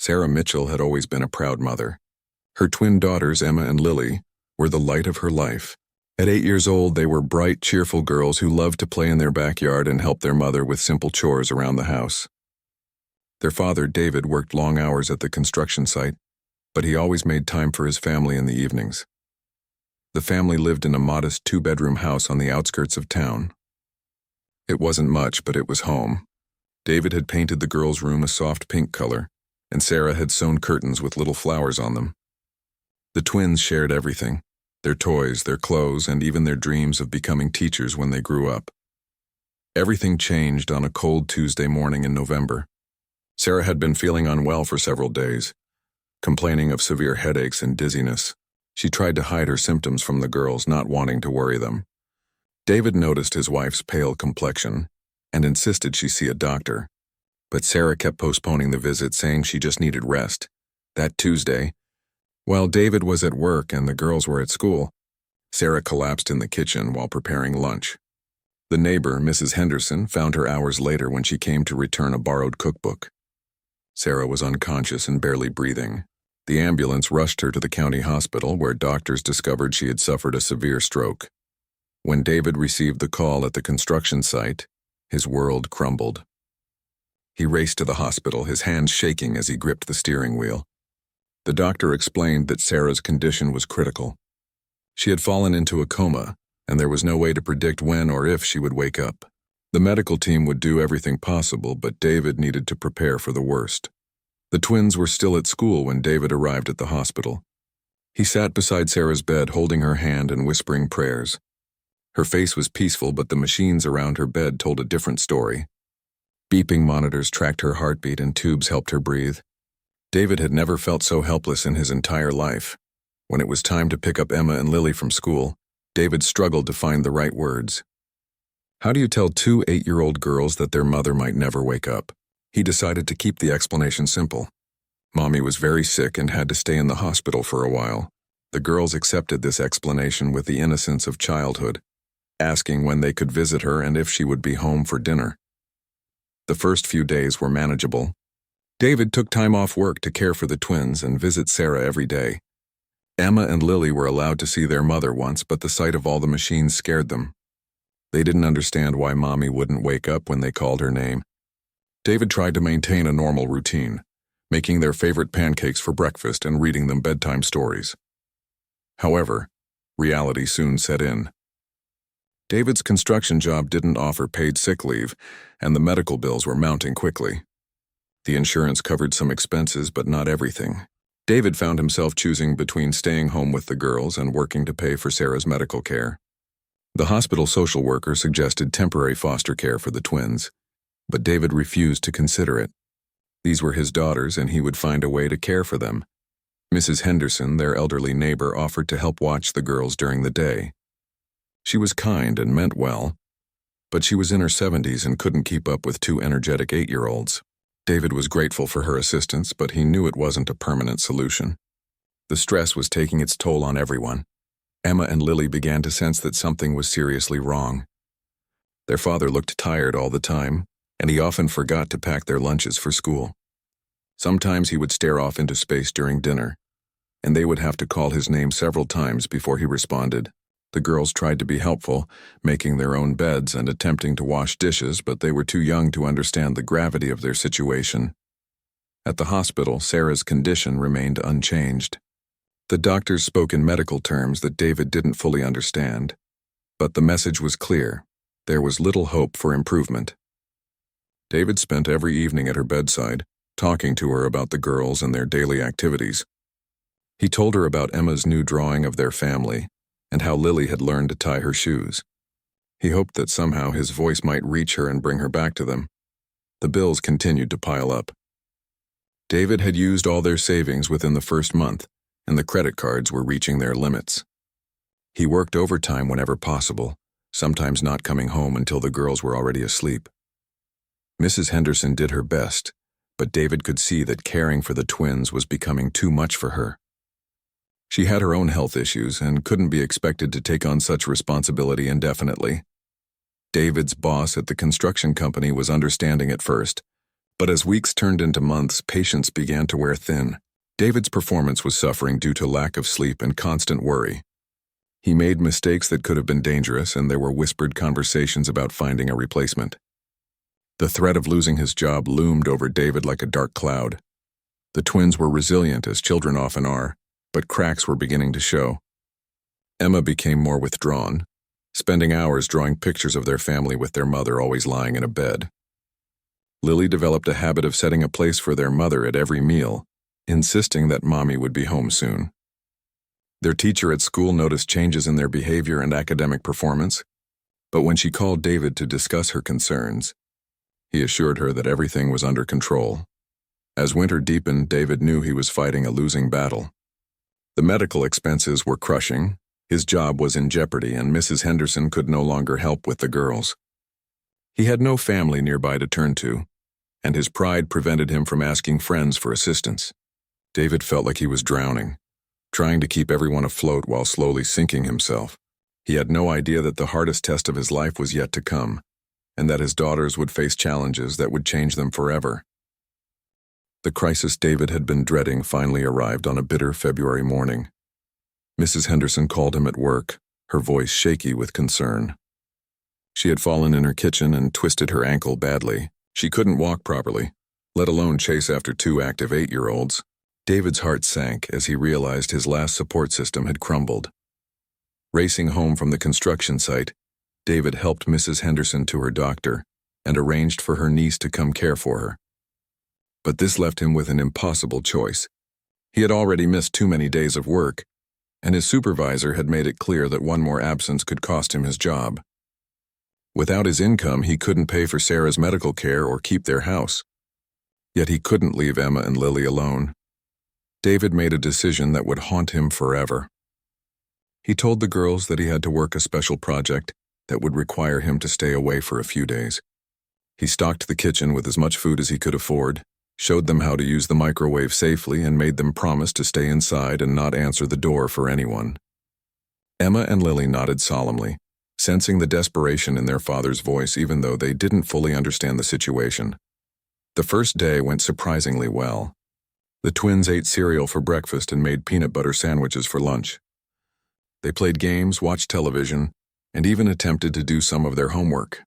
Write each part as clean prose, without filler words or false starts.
Sarah Mitchell had always been a proud mother. Her twin daughters, Emma and Lily, were the light of her life. At 8 years old, they were bright, cheerful girls who loved to play in their backyard and help their mother with simple chores around the house. Their father, David, worked long hours at the construction site, but he always made time for his family in the evenings. The family lived in a modest 2-bedroom house on the outskirts of town. It wasn't much, but it was home. David had painted the girls' room a soft pink color, and Sarah had sewn curtains with little flowers on them. The twins shared everything: their toys, their clothes, and even their dreams of becoming teachers when they grew up. Everything changed on a cold Tuesday morning in November. Sarah had been feeling unwell for several days, complaining of severe headaches and dizziness. She tried to hide her symptoms from the girls, not wanting to worry them. David noticed his wife's pale complexion and insisted she see a doctor, but Sarah kept postponing the visit, saying she just needed rest. That Tuesday, while David was at work and the girls were at school, Sarah collapsed in the kitchen while preparing lunch. The neighbor, Mrs. Henderson, found her hours later when she came to return a borrowed cookbook. Sarah was unconscious and barely breathing. The ambulance rushed her to the county hospital, where doctors discovered she had suffered a severe stroke. When David received the call at the construction site, his world crumbled. He raced to the hospital, his hands shaking as he gripped the steering wheel. The doctor explained that Sarah's condition was critical. She had fallen into a coma, and there was no way to predict when or if she would wake up. The medical team would do everything possible, but David needed to prepare for the worst. The twins were still at school when David arrived at the hospital. He sat beside Sarah's bed, holding her hand and whispering prayers. Her face was peaceful, but the machines around her bed told a different story. Beeping monitors tracked her heartbeat and tubes helped her breathe. David had never felt so helpless in his entire life. When it was time to pick up Emma and Lily from school, David struggled to find the right words. How do you tell 2 8-year-old girls that their mother might never wake up? He decided to keep the explanation simple. Mommy was very sick and had to stay in the hospital for a while. The girls accepted this explanation with the innocence of childhood, asking when they could visit her and if she would be home for dinner. The first few days were manageable. David took time off work to care for the twins and visit Sarah every day. Emma and Lily were allowed to see their mother once, but the sight of all the machines scared them. They didn't understand why Mommy wouldn't wake up when they called her name. David tried to maintain a normal routine, making their favorite pancakes for breakfast and reading them bedtime stories. However, reality soon set in. David's construction job didn't offer paid sick leave, and the medical bills were mounting quickly. The insurance covered some expenses, but not everything. David found himself choosing between staying home with the girls and working to pay for Sarah's medical care. The hospital social worker suggested temporary foster care for the twins, but David refused to consider it. These were his daughters, and he would find a way to care for them. Mrs. Henderson, their elderly neighbor, offered to help watch the girls during the day. She was kind and meant well, but she was in her 70s and couldn't keep up with 2 energetic 8-year-olds. David was grateful for her assistance, but he knew it wasn't a permanent solution. The stress was taking its toll on everyone. Emma and Lily began to sense that something was seriously wrong. Their father looked tired all the time, and he often forgot to pack their lunches for school. Sometimes he would stare off into space during dinner, and they would have to call his name several times before he responded. The girls tried to be helpful, making their own beds and attempting to wash dishes, but they were too young to understand the gravity of their situation. At the hospital, Sarah's condition remained unchanged. The doctors spoke in medical terms that David didn't fully understand, but the message was clear. There was little hope for improvement. David spent every evening at her bedside, talking to her about the girls and their daily activities. He told her about Emma's new drawing of their family and how Lily had learned to tie her shoes. He hoped that somehow his voice might reach her and bring her back to them. The bills continued to pile up. David had used all their savings within the first month, and the credit cards were reaching their limits. He worked overtime whenever possible, sometimes not coming home until the girls were already asleep. Mrs. Henderson did her best, but David could see that caring for the twins was becoming too much for her. She had her own health issues and couldn't be expected to take on such responsibility indefinitely. David's boss at the construction company was understanding at first, But as weeks turned into months, patience began to wear thin. David's performance was suffering due to lack of sleep and constant worry. He made mistakes that could have been dangerous, and there were whispered conversations about finding a replacement. The threat of losing his job loomed over David like a dark cloud. The twins were resilient, as children often are, but cracks were beginning to show. Emma became more withdrawn, spending hours drawing pictures of their family with their mother always lying in a bed. Lily developed a habit of setting a place for their mother at every meal, insisting that Mommy would be home soon. Their teacher at school noticed changes in their behavior and academic performance, but when she called David to discuss her concerns, he assured her that everything was under control. As winter deepened, David knew he was fighting a losing battle. The medical expenses were crushing, his job was in jeopardy, and Mrs. Henderson could no longer help with the girls. He had no family nearby to turn to, and his pride prevented him from asking friends for assistance. David felt like he was drowning, trying to keep everyone afloat while slowly sinking himself. He had no idea that the hardest test of his life was yet to come, and that his daughters would face challenges that would change them forever. The crisis David had been dreading finally arrived on a bitter February morning. Mrs. Henderson called him at work, her voice shaky with concern. She had fallen in her kitchen and twisted her ankle badly. She couldn't walk properly, let alone chase after two active 8-year-olds. David's heart sank as he realized his last support system had crumbled. Racing home from the construction site, David helped Mrs. Henderson to her doctor and arranged for her niece to come care for her. But this left him with an impossible choice. He had already missed too many days of work, and his supervisor had made it clear that one more absence could cost him his job. Without his income, he couldn't pay for Sarah's medical care or keep their house. Yet he couldn't leave Emma and Lily alone. David made a decision that would haunt him forever. He told the girls that he had to work a special project that would require him to stay away for a few days. He stocked the kitchen with as much food as he could afford, showed them how to use the microwave safely, and made them promise to stay inside and not answer the door for anyone. Emma and Lily nodded solemnly, sensing the desperation in their father's voice even though they didn't fully understand the situation. The first day went surprisingly well. The twins ate cereal for breakfast and made peanut butter sandwiches for lunch. They played games, watched television, and even attempted to do some of their homework.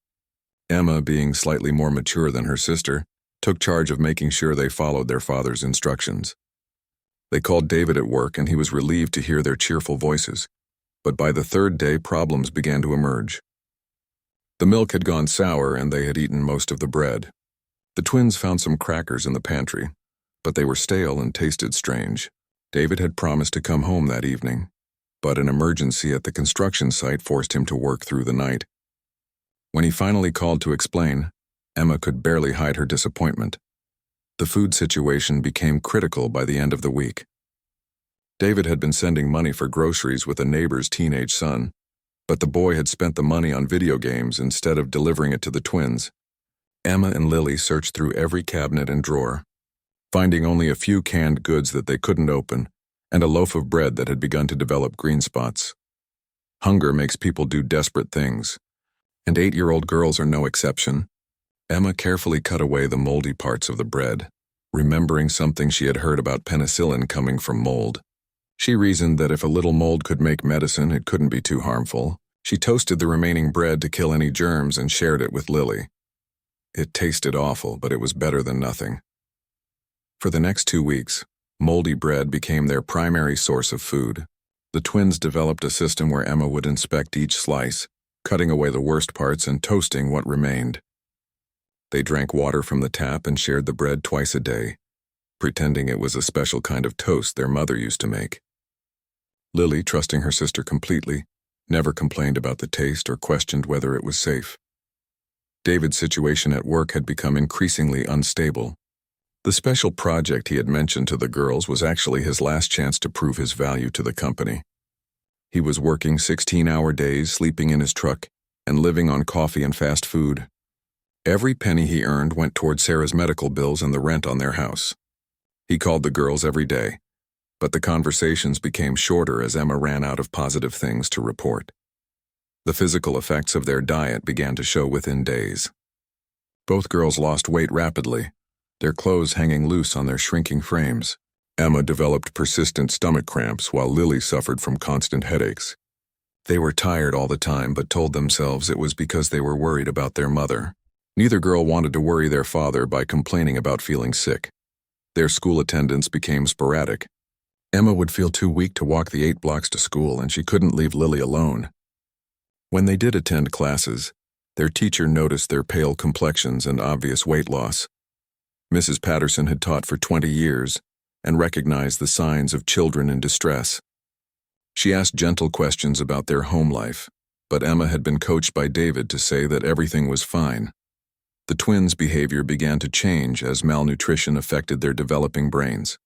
Emma, being slightly more mature than her sister, took charge of making sure they followed their father's instructions. They called David at work, and he was relieved to hear their cheerful voices. But by the third day, problems began to emerge. The milk had gone sour, and they had eaten most of the bread. The twins found some crackers in the pantry, but they were stale and tasted strange. David had promised to come home that evening, but an emergency at the construction site forced him to work through the night. When he finally called to explain, Emma could barely hide her disappointment. The food situation became critical by the end of the week. David had been sending money for groceries with a neighbor's teenage son, but the boy had spent the money on video games instead of delivering it to the twins. Emma and Lily searched through every cabinet and drawer, finding only a few canned goods that they couldn't open, and a loaf of bread that had begun to develop green spots. Hunger makes people do desperate things, and 8-year-old girls are no exception. Emma carefully cut away the moldy parts of the bread, remembering something she had heard about penicillin coming from mold. She reasoned that if a little mold could make medicine, it couldn't be too harmful. She toasted the remaining bread to kill any germs and shared it with Lily. It tasted awful, but it was better than nothing. For the next 2 weeks, moldy bread became their primary source of food. The twins developed a system where Emma would inspect each slice, cutting away the worst parts and toasting what remained. They drank water from the tap and shared the bread twice a day, pretending it was a special kind of toast their mother used to make. Lily, trusting her sister completely, never complained about the taste or questioned whether it was safe. David's situation at work had become increasingly unstable. The special project he had mentioned to the girls was actually his last chance to prove his value to the company. He was working 16-hour days, sleeping in his truck, and living on coffee and fast food. Every penny he earned went toward Sarah's medical bills and the rent on their house. He called the girls every day, but the conversations became shorter as Emma ran out of positive things to report. The physical effects of their diet began to show within days. Both girls lost weight rapidly, their clothes hanging loose on their shrinking frames. Emma developed persistent stomach cramps while Lily suffered from constant headaches. They were tired all the time but told themselves it was because they were worried about their mother. Neither girl wanted to worry their father by complaining about feeling sick. Their school attendance became sporadic. Emma would feel too weak to walk the 8 blocks to school, and she couldn't leave Lily alone. When they did attend classes, their teacher noticed their pale complexions and obvious weight loss. Mrs. Patterson had taught for 20 years and recognized the signs of children in distress. She asked gentle questions about their home life, but Emma had been coached by David to say that everything was fine. The twins' behavior began to change as malnutrition affected their developing brains.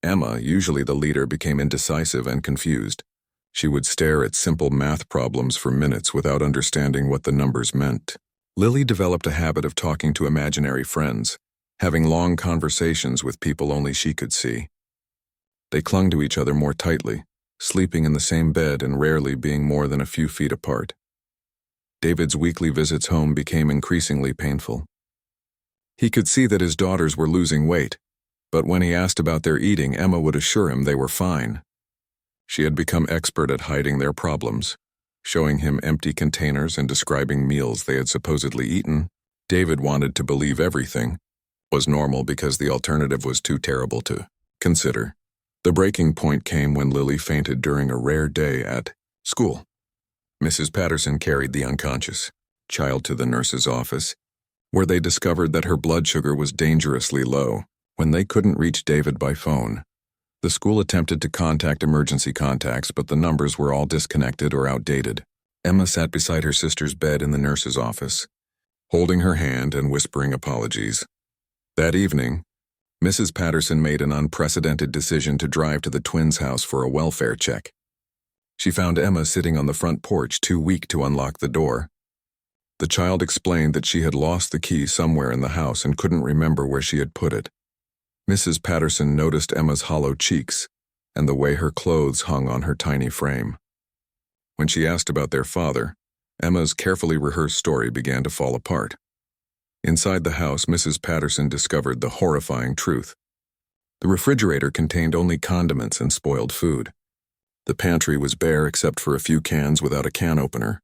Emma, usually the leader, became indecisive and confused. She would stare at simple math problems for minutes without understanding what the numbers meant. Lily developed a habit of talking to imaginary friends, having long conversations with people only she could see. They clung to each other more tightly, sleeping in the same bed and rarely being more than a few feet apart. David's weekly visits home became increasingly painful. He could see that his daughters were losing weight, but when he asked about their eating, Emma would assure him they were fine. She had become expert at hiding their problems, showing him empty containers and describing meals they had supposedly eaten. David wanted to believe everything was normal because the alternative was too terrible to consider. The breaking point came when Lily fainted during a rare day at school. Mrs. Patterson carried the unconscious child to the nurse's office, where they discovered that her blood sugar was dangerously low. When they couldn't reach David by phone, the school attempted to contact emergency contacts, but the numbers were all disconnected or outdated. Emma sat beside her sister's bed in the nurse's office, holding her hand and whispering apologies. That evening, Mrs. Patterson made an unprecedented decision to drive to the twins' house for a welfare check. She found Emma sitting on the front porch, too weak to unlock the door. The child explained that she had lost the key somewhere in the house and couldn't remember where she had put it. Mrs. Patterson noticed Emma's hollow cheeks and the way her clothes hung on her tiny frame. When she asked about their father, Emma's carefully rehearsed story began to fall apart. Inside the house, Mrs. Patterson discovered the horrifying truth. The refrigerator contained only condiments and spoiled food. The pantry was bare except for a few cans without a can opener.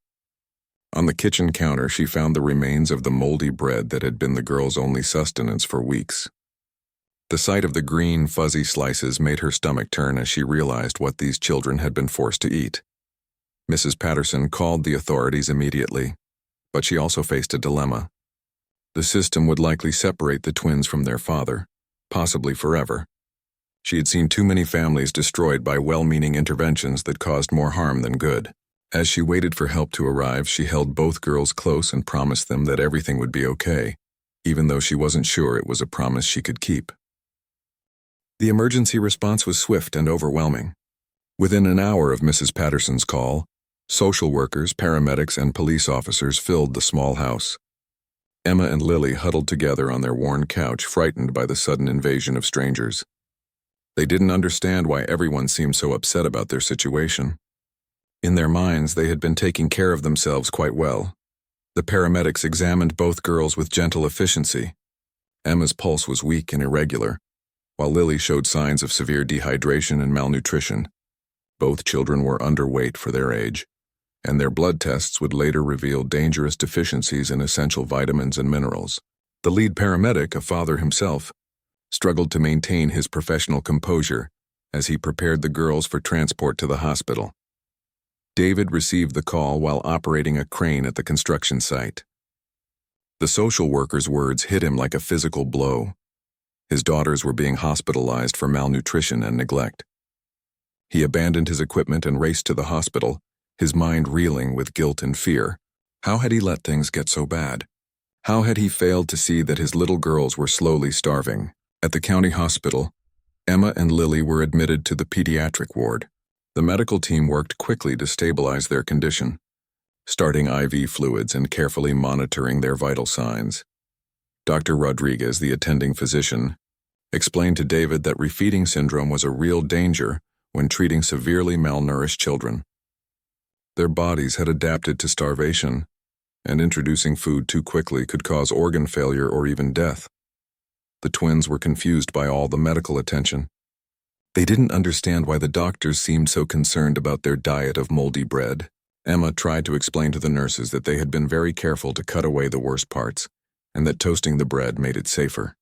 On the kitchen counter, she found the remains of the moldy bread that had been the girls' only sustenance for weeks. The sight of the green, fuzzy slices made her stomach turn as she realized what these children had been forced to eat. Mrs. Patterson called the authorities immediately, but she also faced a dilemma. The system would likely separate the twins from their father, possibly forever. She had seen too many families destroyed by well-meaning interventions that caused more harm than good. As she waited for help to arrive, she held both girls close and promised them that everything would be okay, even though she wasn't sure it was a promise she could keep. The emergency response was swift and overwhelming. Within an hour of Mrs. Patterson's call, social workers, paramedics, and police officers filled the small house. Emma and Lily huddled together on their worn couch, frightened by the sudden invasion of strangers. They didn't understand why everyone seemed so upset about their situation. In their minds, they had been taking care of themselves quite well. The paramedics examined both girls with gentle efficiency. Emma's pulse was weak and irregular, while Lily showed signs of severe dehydration and malnutrition. Both children were underweight for their age, and their blood tests would later reveal dangerous deficiencies in essential vitamins and minerals. The lead paramedic, a father himself, struggled to maintain his professional composure as he prepared the girls for transport to the hospital. David received the call while operating a crane at the construction site. The social worker's words hit him like a physical blow. His daughters were being hospitalized for malnutrition and neglect. He abandoned his equipment and raced to the hospital, his mind reeling with guilt and fear. How had he let things get so bad? How had he failed to see that his little girls were slowly starving? At the county hospital, Emma and Lily were admitted to the pediatric ward. The medical team worked quickly to stabilize their condition, starting IV fluids and carefully monitoring their vital signs. Dr. Rodriguez, the attending physician, explained to David that refeeding syndrome was a real danger when treating severely malnourished children. Their bodies had adapted to starvation, and introducing food too quickly could cause organ failure or even death. The twins were confused by all the medical attention. They didn't understand why the doctors seemed so concerned about their diet of moldy bread. Emma tried to explain to the nurses that they had been very careful to cut away the worst parts, and that toasting the bread made it safer.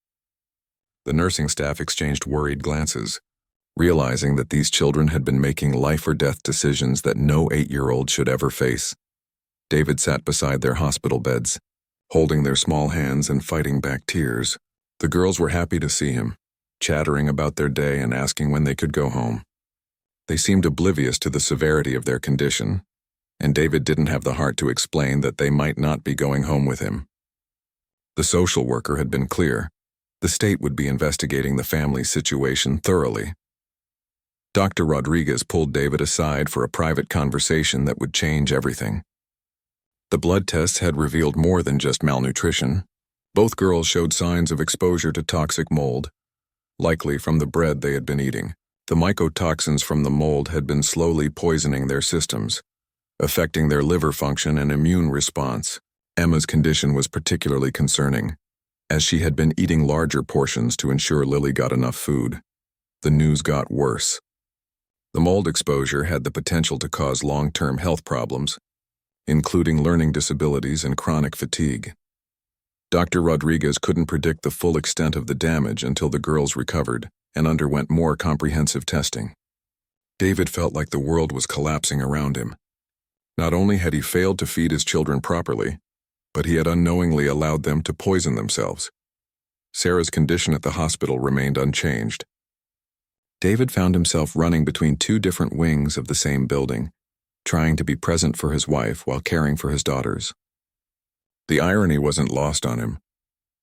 The nursing staff exchanged worried glances, realizing that these children had been making life-or-death decisions that no 8-year-old should ever face. David sat beside their hospital beds, holding their small hands and fighting back tears. The girls were happy to see him, chattering about their day and asking when they could go home. They seemed oblivious to the severity of their condition, and David didn't have the heart to explain that they might not be going home with him. The social worker had been clear. The state would be investigating the family's situation thoroughly. Dr. Rodriguez pulled David aside for a private conversation that would change everything. The blood tests had revealed more than just malnutrition. Both girls showed signs of exposure to toxic mold, likely from the bread they had been eating. The mycotoxins from the mold had been slowly poisoning their systems, affecting their liver function and immune response. Emma's condition was particularly concerning, as she had been eating larger portions to ensure Lily got enough food. The news got worse. The mold exposure had the potential to cause long-term health problems, including learning disabilities and chronic fatigue. Dr. Rodriguez couldn't predict the full extent of the damage until the girls recovered and underwent more comprehensive testing. David felt like the world was collapsing around him. Not only had he failed to feed his children properly, but he had unknowingly allowed them to poison themselves. Sarah's condition at the hospital remained unchanged. David found himself running between two different wings of the same building, trying to be present for his wife while caring for his daughters. The irony wasn't lost on him.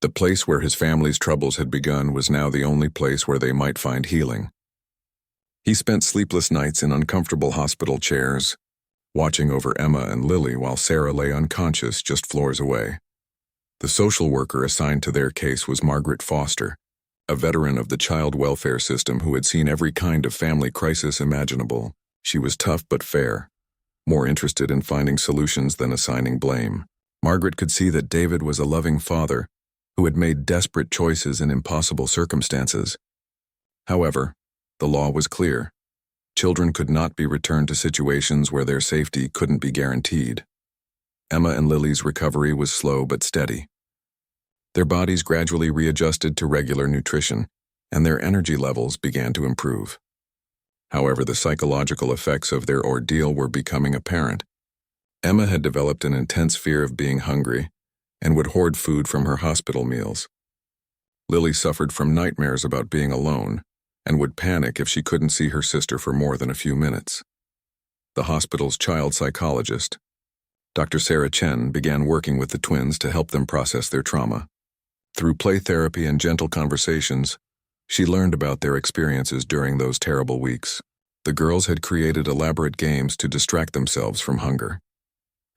The place where his family's troubles had begun was now the only place where they might find healing. He spent sleepless nights in uncomfortable hospital chairs, watching over Emma and Lily while Sarah lay unconscious just floors away. The social worker assigned to their case was Margaret Foster, a veteran of the child welfare system who had seen every kind of family crisis imaginable. She was tough but fair, more interested in finding solutions than assigning blame. Margaret could see that David was a loving father who had made desperate choices in impossible circumstances. However, the law was clear. Children could not be returned to situations where their safety couldn't be guaranteed. Emma and Lily's recovery was slow but steady. Their bodies gradually readjusted to regular nutrition, and their energy levels began to improve. However, the psychological effects of their ordeal were becoming apparent. Emma had developed an intense fear of being hungry and would hoard food from her hospital meals. Lily suffered from nightmares about being alone and would panic if she couldn't see her sister for more than a few minutes. The hospital's child psychologist, Dr. Sarah Chen, began working with the twins to help them process their trauma. Through play therapy and gentle conversations, she learned about their experiences during those terrible weeks. The girls had created elaborate games to distract themselves from hunger,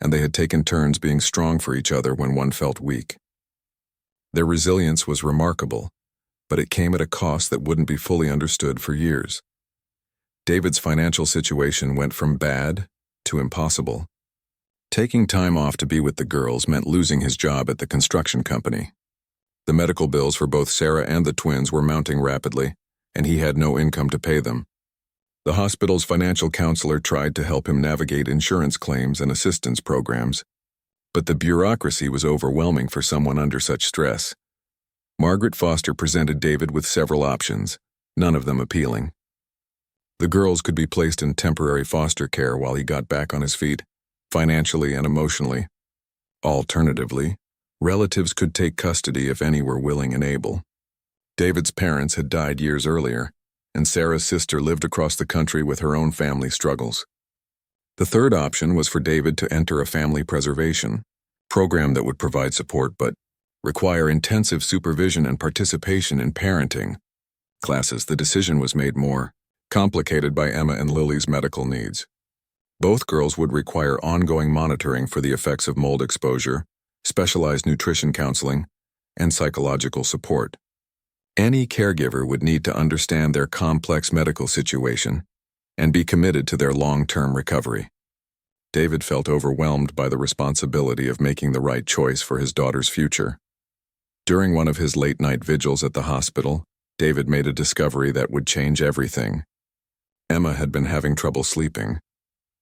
and they had taken turns being strong for each other when one felt weak. Their resilience was remarkable, but it came at a cost that wouldn't be fully understood for years. David's financial situation went from bad to impossible. Taking time off to be with the girls meant losing his job at the construction company. The medical bills for both Sarah and the twins were mounting rapidly, and he had no income to pay them. The hospital's financial counselor tried to help him navigate insurance claims and assistance programs, but the bureaucracy was overwhelming for someone under such stress. Margaret Foster presented David with several options, none of them appealing. The girls could be placed in temporary foster care while he got back on his feet, financially and emotionally. Alternatively, relatives could take custody if any were willing and able. David's parents had died years earlier, and Sarah's sister lived across the country with her own family struggles. The third option was for David to enter a family preservation program that would provide support but require intensive supervision and participation in parenting classes. The decision was made more complicated by Emma and Lily's medical needs. Both girls would require ongoing monitoring for the effects of mold exposure, specialized nutrition counseling, and psychological support. Any caregiver would need to understand their complex medical situation and be committed to their long-term recovery. David felt overwhelmed by the responsibility of making the right choice for his daughter's future. During one of his late-night vigils at the hospital, David made a discovery that would change everything. Emma had been having trouble sleeping,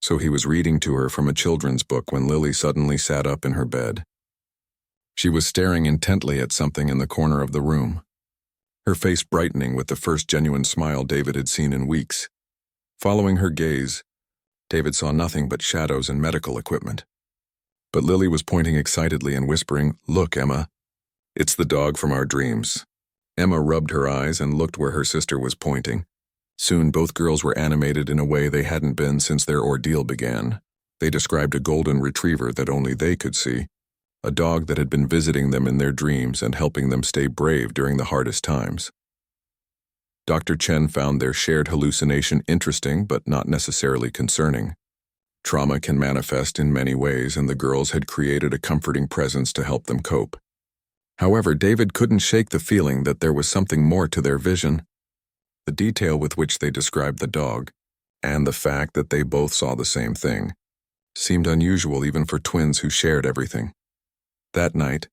so he was reading to her from a children's book when Lily suddenly sat up in her bed. She was staring intently at something in the corner of the room, her face brightening with the first genuine smile David had seen in weeks. Following her gaze, David saw nothing but shadows and medical equipment. But Lily was pointing excitedly and whispering, "Look, Emma, it's the dog from our dreams." Emma rubbed her eyes and looked where her sister was pointing. Soon both girls were animated in a way they hadn't been since their ordeal began. They described a golden retriever that only they could see, a dog that had been visiting them in their dreams and helping them stay brave during the hardest times. Dr. Chen found their shared hallucination interesting but not necessarily concerning. Trauma can manifest in many ways, and the girls had created a comforting presence to help them cope. However, David couldn't shake the feeling that there was something more to their vision. The detail with which they described the dog, and the fact that they both saw the same thing, seemed unusual even for twins who shared everything. That night,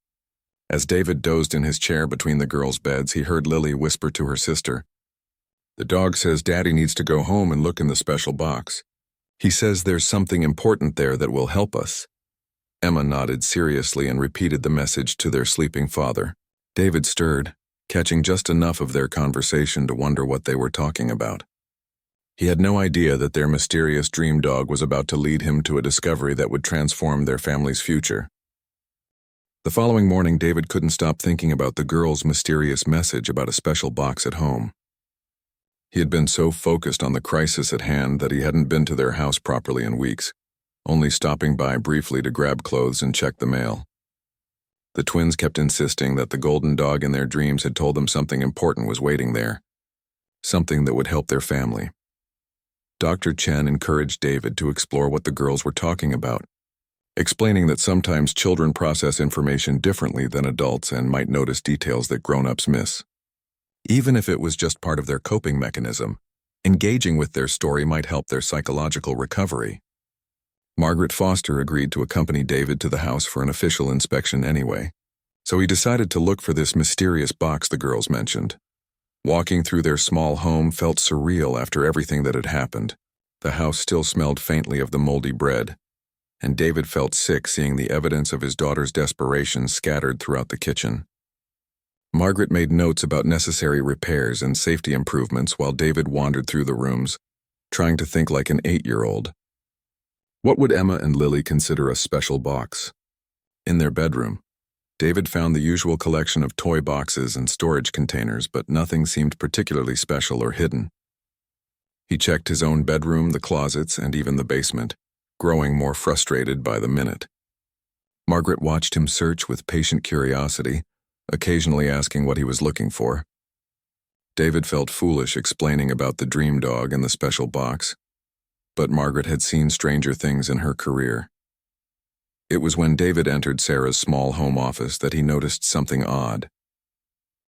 as David dozed in his chair between the girls' beds, he heard Lily whisper to her sister, "The dog says Daddy needs to go home and look in the special box. He says there's something important there that will help us." Emma nodded seriously and repeated the message to their sleeping father. David stirred, catching just enough of their conversation to wonder what they were talking about. He had no idea that their mysterious dream dog was about to lead him to a discovery that would transform their family's future. The following morning, David couldn't stop thinking about the girl's mysterious message about a special box at home. He had been so focused on the crisis at hand that he hadn't been to their house properly in weeks, only stopping by briefly to grab clothes and check the mail. The twins kept insisting that the golden dog in their dreams had told them something important was waiting there, something that would help their family. Dr. Chen encouraged David to explore what the girls were talking about, explaining that sometimes children process information differently than adults and might notice details that grown-ups miss. Even if it was just part of their coping mechanism, engaging with their story might help their psychological recovery. Margaret Foster agreed to accompany David to the house for an official inspection anyway, so he decided to look for this mysterious box the girls mentioned. Walking through their small home felt surreal after everything that had happened. The house still smelled faintly of the moldy bread, and David felt sick seeing the evidence of his daughter's desperation scattered throughout the kitchen. Margaret made notes about necessary repairs and safety improvements while David wandered through the rooms, trying to think like an 8-year-old. What would Emma and Lily consider a special box? In their bedroom, David found the usual collection of toy boxes and storage containers, but nothing seemed particularly special or hidden. He checked his own bedroom, the closets, and even the basement, growing more frustrated by the minute. Margaret watched him search with patient curiosity, occasionally asking what he was looking for. David felt foolish explaining about the dream dog and the special box, but Margaret had seen stranger things in her career. It was when David entered Sarah's small home office that he noticed something odd.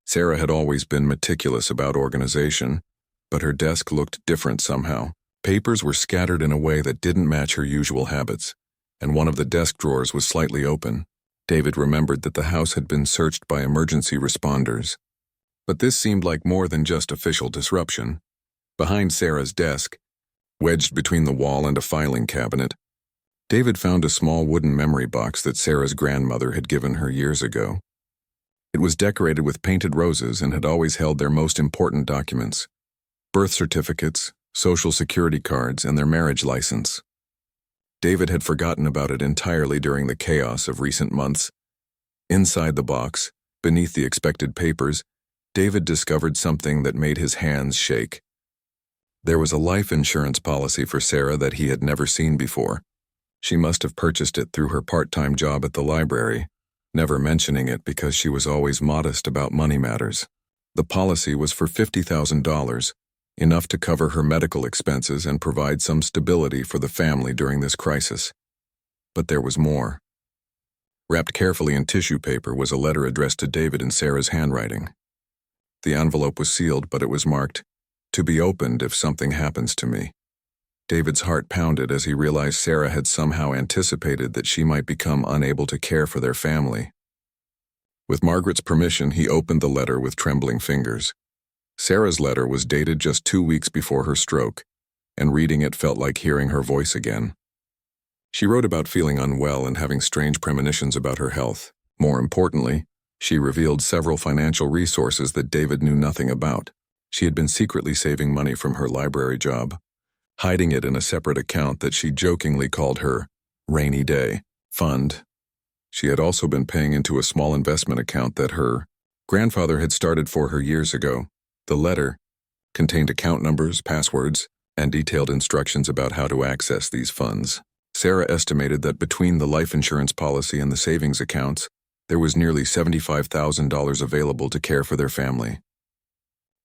Sarah had always been meticulous about organization, but her desk looked different somehow. Papers were scattered in a way that didn't match her usual habits, and one of the desk drawers was slightly open. David remembered that the house had been searched by emergency responders. But this seemed like more than just official disruption. Behind Sarah's desk, wedged between the wall and a filing cabinet, David found a small wooden memory box that Sarah's grandmother had given her years ago. It was decorated with painted roses and had always held their most important documents: birth certificates, social security cards, and their marriage license. David had forgotten about it entirely during the chaos of recent months. Inside the box, beneath the expected papers, David discovered something that made his hands shake. There was a life insurance policy for Sarah that he had never seen before. She must have purchased it through her part-time job at the library, never mentioning it because she was always modest about money matters. The policy was for $50,000, enough to cover her medical expenses and provide some stability for the family during this crisis. But there was more. Wrapped carefully in tissue paper was a letter addressed to David in Sarah's handwriting. The envelope was sealed, but it was marked, "To be opened if something happens to me." David's heart pounded as he realized Sarah had somehow anticipated that she might become unable to care for their family. With Margaret's permission, he opened the letter with trembling fingers. Sarah's letter was dated just 2 weeks before her stroke, and reading it felt like hearing her voice again. She wrote about feeling unwell and having strange premonitions about her health. More importantly, she revealed several financial resources that David knew nothing about. She had been secretly saving money from her library job, hiding it in a separate account that she jokingly called her rainy day fund. She had also been paying into a small investment account that her grandfather had started for her years ago. The letter contained account numbers, passwords, and detailed instructions about how to access these funds. Sarah estimated that between the life insurance policy and the savings accounts, there was nearly $75,000 available to care for their family.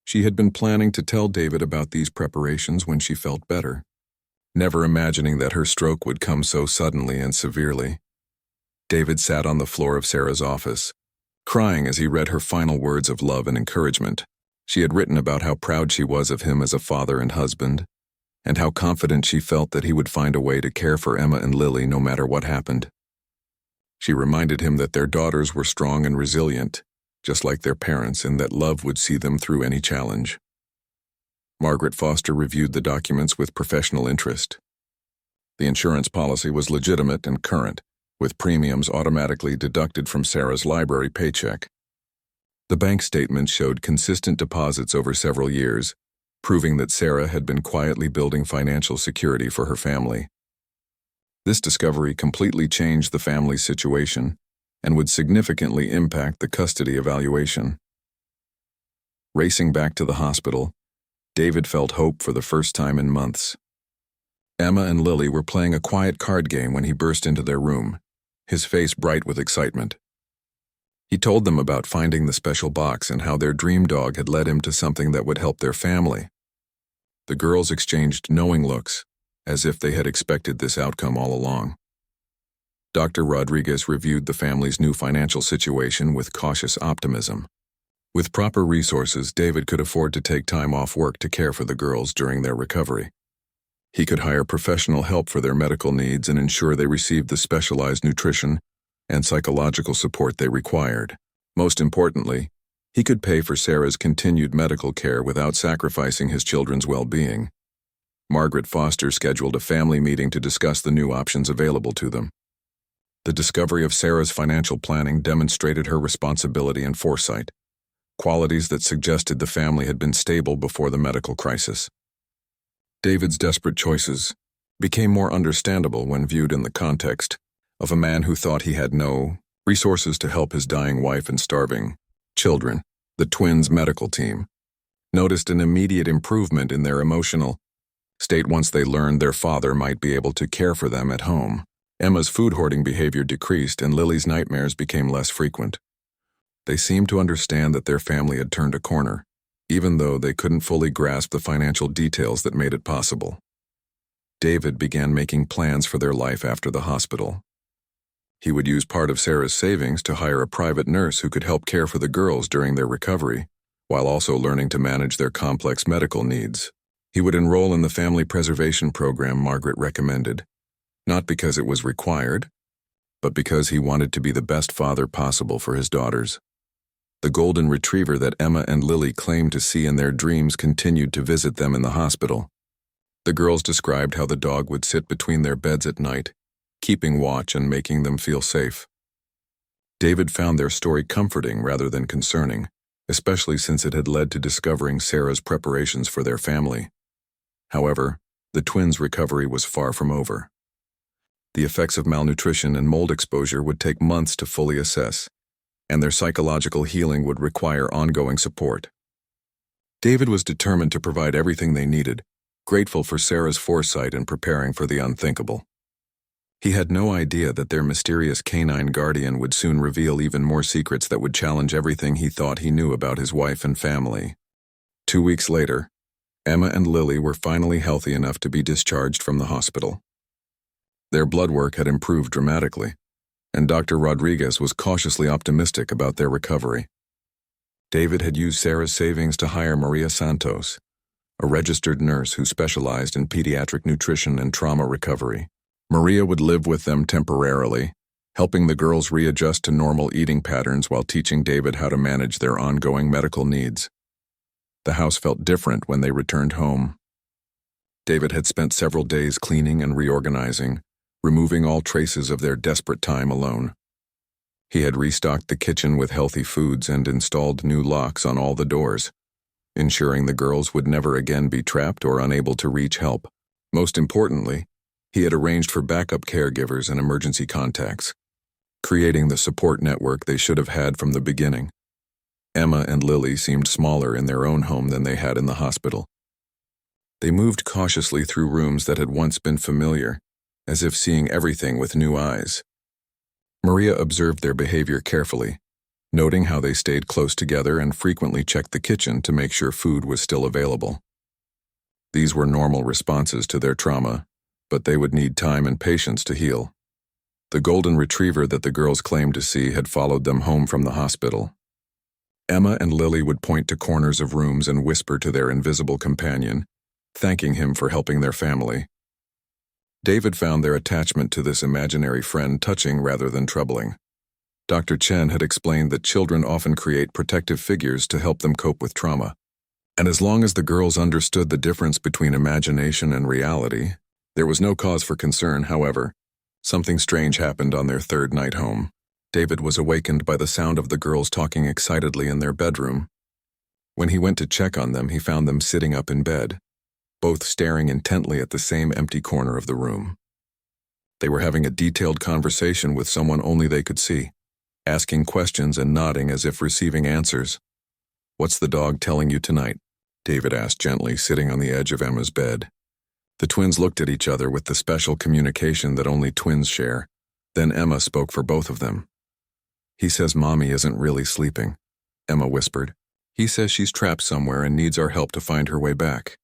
She had been planning to tell David about these preparations when she felt better, never imagining that her stroke would come so suddenly and severely. David sat on the floor of Sarah's office, crying as he read her final words of love and encouragement. She had written about how proud she was of him as a father and husband, and how confident she felt that he would find a way to care for Emma and Lily no matter what happened. She reminded him that their daughters were strong and resilient, just like their parents, and that love would see them through any challenge. Margaret Foster reviewed the documents with professional interest. The insurance policy was legitimate and current, with premiums automatically deducted from Sarah's library paycheck. The bank statements showed consistent deposits over several years, proving that Sarah had been quietly building financial security for her family. This discovery completely changed the family's situation and would significantly impact the custody evaluation. Racing back to the hospital, David felt hope for the first time in months. Emma and Lily were playing a quiet card game when he burst into their room, his face bright with excitement. He told them about finding the special box and how their dream dog had led him to something that would help their family. The girls exchanged knowing looks, as if they had expected this outcome all along. Dr. Rodriguez reviewed the family's new financial situation with cautious optimism. With proper resources, David could afford to take time off work to care for the girls during their recovery. He could hire professional help for their medical needs and ensure they received the specialized nutrition and psychological support they required. Most importantly, he could pay for Sarah's continued medical care without sacrificing his children's well-being. Margaret Foster scheduled a family meeting to discuss the new options available to them. The discovery of Sarah's financial planning demonstrated her responsibility and foresight, qualities that suggested the family had been stable before the medical crisis. David's desperate choices became more understandable when viewed in the context of a man who thought he had no resources to help his dying wife and starving children. The twins' medical team noticed an immediate improvement in their emotional state once they learned their father might be able to care for them at home. Emma's food hoarding behavior decreased and Lily's nightmares became less frequent. They seemed to understand that their family had turned a corner, even though they couldn't fully grasp the financial details that made it possible. David began making plans for their life after the hospital. He would use part of Sarah's savings to hire a private nurse who could help care for the girls during their recovery, while also learning to manage their complex medical needs. He would enroll in the family preservation program Margaret recommended, not because it was required, but because he wanted to be the best father possible for his daughters. The golden retriever that Emma and Lily claimed to see in their dreams continued to visit them in the hospital. The girls described how the dog would sit between their beds at night, keeping watch and making them feel safe. David found their story comforting rather than concerning, especially since it had led to discovering Sarah's preparations for their family. However, the twins' recovery was far from over. The effects of malnutrition and mold exposure would take months to fully assess, and their psychological healing would require ongoing support. David was determined to provide everything they needed, grateful for Sarah's foresight in preparing for the unthinkable. He had no idea that their mysterious canine guardian would soon reveal even more secrets that would challenge everything he thought he knew about his wife and family. 2 weeks later, Emma and Lily were finally healthy enough to be discharged from the hospital. Their blood work had improved dramatically, and Dr. Rodriguez was cautiously optimistic about their recovery. David had used Sarah's savings to hire Maria Santos, a registered nurse who specialized in pediatric nutrition and trauma recovery. Maria would live with them temporarily, helping the girls readjust to normal eating patterns while teaching David how to manage their ongoing medical needs. The house felt different when they returned home. David had spent several days cleaning and reorganizing, removing all traces of their desperate time alone. He had restocked the kitchen with healthy foods and installed new locks on all the doors, ensuring the girls would never again be trapped or unable to reach help. Most importantly, he had arranged for backup caregivers and emergency contacts, creating the support network they should have had from the beginning. Emma and Lily seemed smaller in their own home than they had in the hospital. They moved cautiously through rooms that had once been familiar, as if seeing everything with new eyes. Maria observed their behavior carefully, noting how they stayed close together and frequently checked the kitchen to make sure food was still available. These were normal responses to their trauma, but they would need time and patience to heal. The golden retriever that the girls claimed to see had followed them home from the hospital. Emma and Lily would point to corners of rooms and whisper to their invisible companion, thanking him for helping their family. David found their attachment to this imaginary friend touching rather than troubling. Dr. Chen had explained that children often create protective figures to help them cope with trauma. And as long as the girls understood the difference between imagination and reality, there was no cause for concern. However, something strange happened on their third night home. David was awakened by the sound of the girls talking excitedly in their bedroom. When he went to check on them, he found them sitting up in bed, both staring intently at the same empty corner of the room. They were having a detailed conversation with someone only they could see, asking questions and nodding as if receiving answers. "What's the dog telling you tonight?" David asked gently, sitting on the edge of Emma's bed. The twins looked at each other with the special communication that only twins share. Then Emma spoke for both of them. "He says Mommy isn't really sleeping," Emma whispered. "He says she's trapped somewhere and needs our help to find her way back.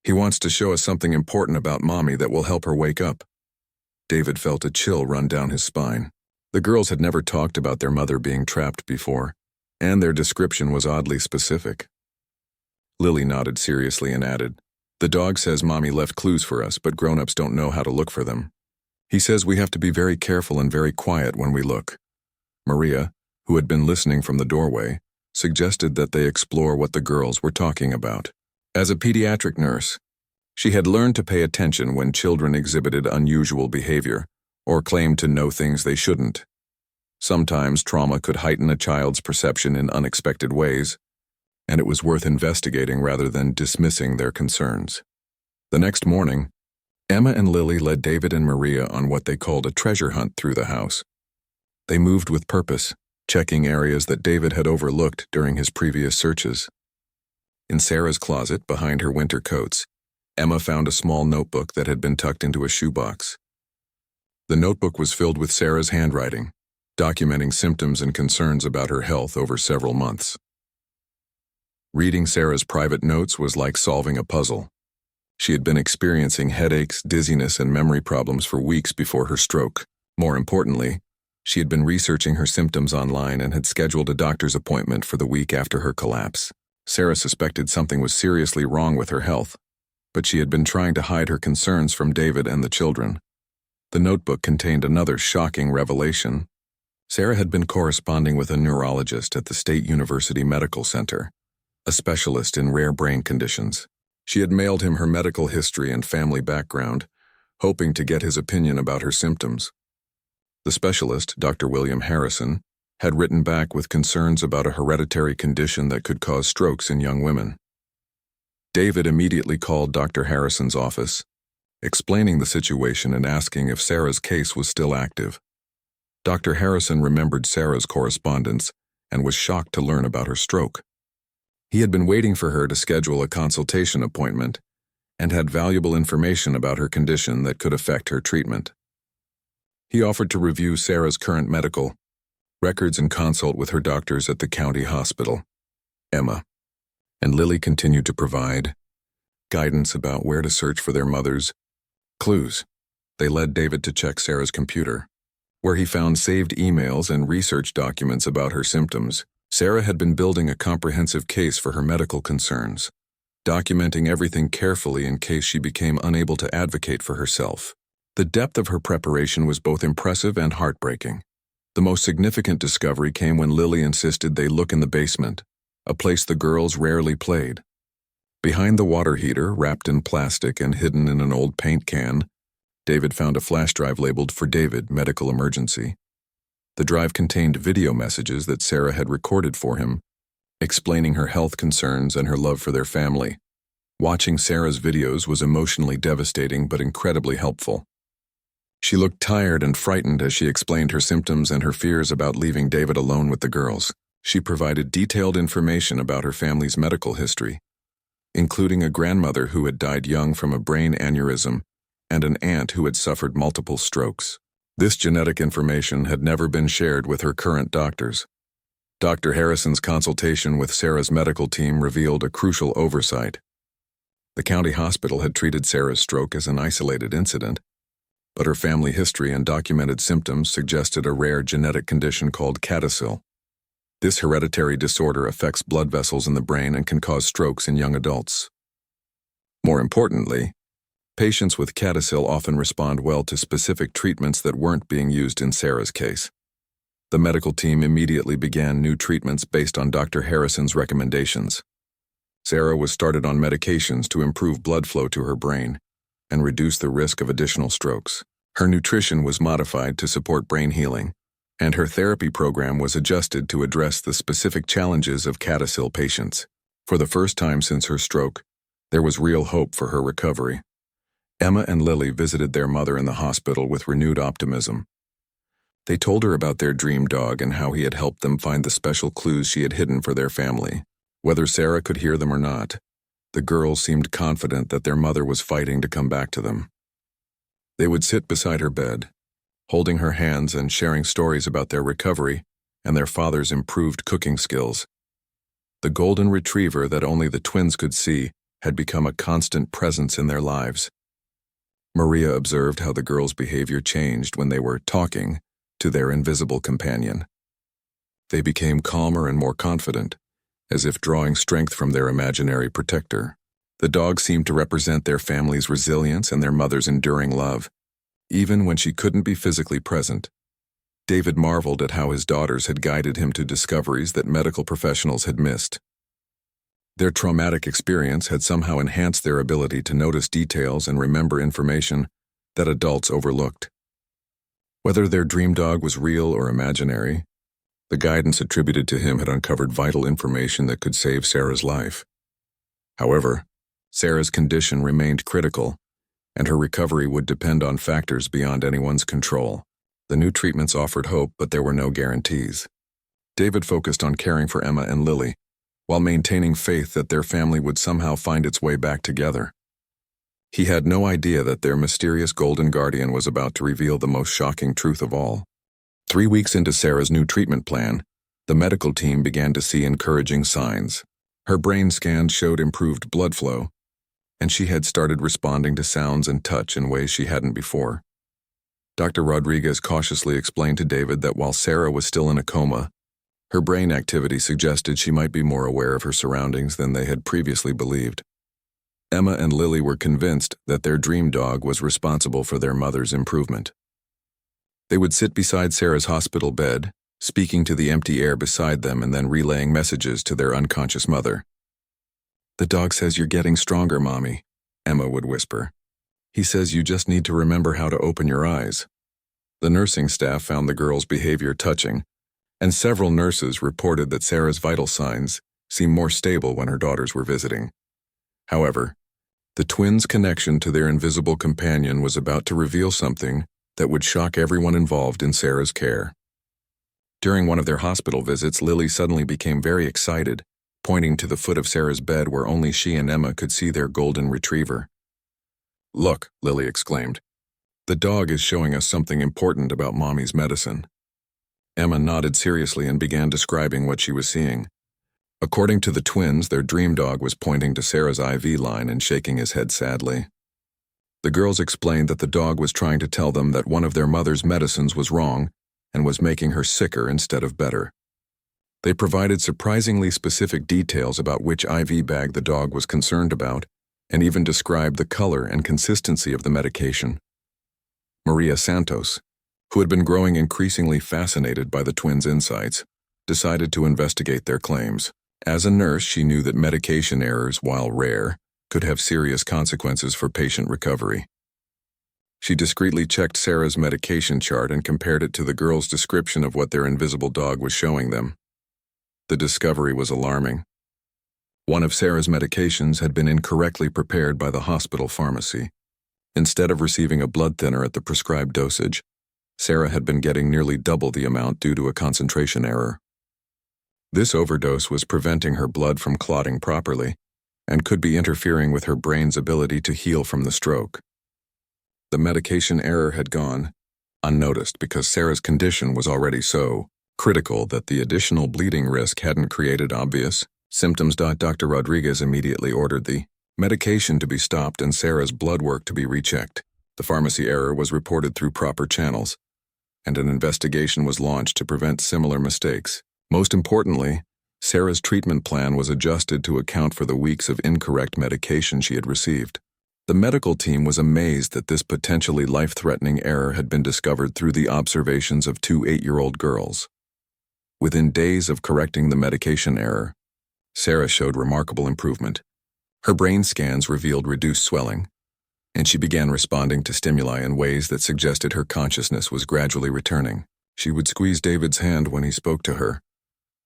He wants to show us something important about Mommy that will help her wake up." David felt a chill run down his spine. The girls had never talked about their mother being trapped before, and their description was oddly specific. Lily nodded seriously and added, "The dog says Mommy left clues for us, but grown-ups don't know how to look for them. He says we have to be very careful and very quiet when we look." Maria, who had been listening from the doorway, suggested that they explore what the girls were talking about. As a pediatric nurse, she had learned to pay attention when children exhibited unusual behavior or claimed to know things they shouldn't. Sometimes trauma could heighten a child's perception in unexpected ways, and it was worth investigating rather than dismissing their concerns. The next morning, Emma and Lily led David and Maria on what they called a treasure hunt through the house. They moved with purpose, checking areas that David had overlooked during his previous searches. In Sarah's closet, behind her winter coats, Emma found a small notebook that had been tucked into a shoebox. The notebook was filled with Sarah's handwriting, documenting symptoms and concerns about her health over several months. Reading Sarah's private notes was like solving a puzzle. She had been experiencing headaches, dizziness, and memory problems for weeks before her stroke. More importantly, she had been researching her symptoms online and had scheduled a doctor's appointment for the week after her collapse. Sarah suspected something was seriously wrong with her health, but she had been trying to hide her concerns from David and the children. The notebook contained another shocking revelation. Sarah had been corresponding with a neurologist at the State University Medical Center, a specialist in rare brain conditions. She had mailed him her medical history and family background, hoping to get his opinion about her symptoms. The specialist, Dr. William Harrison, had written back with concerns about a hereditary condition that could cause strokes in young women. David immediately called Dr. Harrison's office, explaining the situation and asking if Sarah's case was still active. Dr. Harrison remembered Sarah's correspondence and was shocked to learn about her stroke. He had been waiting for her to schedule a consultation appointment and had valuable information about her condition that could affect her treatment. He offered to review Sarah's current medical records and consult with her doctors at the county hospital. Emma and Lily continued to provide guidance about where to search for their mother's clues. They led David to check Sarah's computer, where he found saved emails and research documents about her symptoms. Sarah had been building a comprehensive case for her medical concerns, documenting everything carefully in case she became unable to advocate for herself. The depth of her preparation was both impressive and heartbreaking. The most significant discovery came when Lily insisted they look in the basement, a place the girls rarely played. Behind the water heater, wrapped in plastic and hidden in an old paint can, David found a flash drive labeled "For David, Medical Emergency." The drive contained video messages that Sarah had recorded for him, explaining her health concerns and her love for their family. Watching Sarah's videos was emotionally devastating but incredibly helpful. She looked tired and frightened as she explained her symptoms and her fears about leaving David alone with the girls. She provided detailed information about her family's medical history, including a grandmother who had died young from a brain aneurysm and an aunt who had suffered multiple strokes. This genetic information had never been shared with her current doctors. Dr. Harrison's consultation with Sarah's medical team revealed a crucial oversight. The county hospital had treated Sarah's stroke as an isolated incident, but her family history and documented symptoms suggested a rare genetic condition called CADASIL. This hereditary disorder affects blood vessels in the brain and can cause strokes in young adults. More importantly, patients with CADASIL often respond well to specific treatments that weren't being used in Sarah's case. The medical team immediately began new treatments based on Dr. Harrison's recommendations. Sarah was started on medications to improve blood flow to her brain and reduce the risk of additional strokes. Her nutrition was modified to support brain healing, and her therapy program was adjusted to address the specific challenges of CADASIL patients. For the first time since her stroke, there was real hope for her recovery. Emma and Lily visited their mother in the hospital with renewed optimism. They told her about their dream dog and how he had helped them find the special clues she had hidden for their family. Whether Sarah could hear them or not, the girls seemed confident that their mother was fighting to come back to them. They would sit beside her bed, holding her hands and sharing stories about their recovery and their father's improved cooking skills. The golden retriever that only the twins could see had become a constant presence in their lives. Maria observed how the girls' behavior changed when they were talking to their invisible companion. They became calmer and more confident, as if drawing strength from their imaginary protector. The dog seemed to represent their family's resilience and their mother's enduring love. Even when she couldn't be physically present, David marveled at how his daughters had guided him to discoveries that medical professionals had missed. Their traumatic experience had somehow enhanced their ability to notice details and remember information that adults overlooked. Whether their dream dog was real or imaginary, the guidance attributed to him had uncovered vital information that could save Sarah's life. However, Sarah's condition remained critical, and her recovery would depend on factors beyond anyone's control. The new treatments offered hope, but there were no guarantees. David focused on caring for Emma and Lily, while maintaining faith that their family would somehow find its way back together. He had no idea that their mysterious golden guardian was about to reveal the most shocking truth of all. 3 weeks into Sarah's new treatment plan, the medical team began to see encouraging signs. Her brain scans showed improved blood flow, and she had started responding to sounds and touch in ways she hadn't before. Dr. Rodriguez cautiously explained to David that while Sarah was still in a coma, her brain activity suggested she might be more aware of her surroundings than they had previously believed. Emma and Lily were convinced that their dream dog was responsible for their mother's improvement. They would sit beside Sarah's hospital bed, speaking to the empty air beside them and then relaying messages to their unconscious mother. "The dog says you're getting stronger, Mommy," Emma would whisper. "He says you just need to remember how to open your eyes." The nursing staff found the girls' behavior touching, and several nurses reported that Sarah's vital signs seemed more stable when her daughters were visiting. However, the twins' connection to their invisible companion was about to reveal something that would shock everyone involved in Sarah's care. During one of their hospital visits, Lily suddenly became very excited, pointing to the foot of Sarah's bed where only she and Emma could see their golden retriever. "Look," Lily exclaimed. "The dog is showing us something important about Mommy's medicine." Emma nodded seriously and began describing what she was seeing. According to the twins, their dream dog was pointing to Sarah's IV line and shaking his head sadly. The girls explained that the dog was trying to tell them that one of their mother's medicines was wrong and was making her sicker instead of better. They provided surprisingly specific details about which IV bag the dog was concerned about, and even described the color and consistency of the medication. Maria Santos, who had been growing increasingly fascinated by the twins' insights, decided to investigate their claims. As a nurse, she knew that medication errors, while rare, could have serious consequences for patient recovery. She discreetly checked Sarah's medication chart and compared it to the girls' description of what their invisible dog was showing them. The discovery was alarming. One of Sarah's medications had been incorrectly prepared by the hospital pharmacy. Instead of receiving a blood thinner at the prescribed dosage, Sarah had been getting nearly double the amount due to a concentration error. This overdose was preventing her blood from clotting properly and could be interfering with her brain's ability to heal from the stroke. The medication error had gone unnoticed because Sarah's condition was already so critical that the additional bleeding risk hadn't created obvious symptoms. Dr. Rodriguez immediately ordered the medication to be stopped and Sarah's blood work to be rechecked. The pharmacy error was reported through proper channels, and an investigation was launched to prevent similar mistakes. Most importantly, Sarah's treatment plan was adjusted to account for the weeks of incorrect medication she had received. The medical team was amazed that this potentially life-threatening error had been discovered through the observations of two 8-year-old girls. Within days of correcting the medication error, Sarah showed remarkable improvement. Her brain scans revealed reduced swelling, and she began responding to stimuli in ways that suggested her consciousness was gradually returning. She would squeeze David's hand when he spoke to her,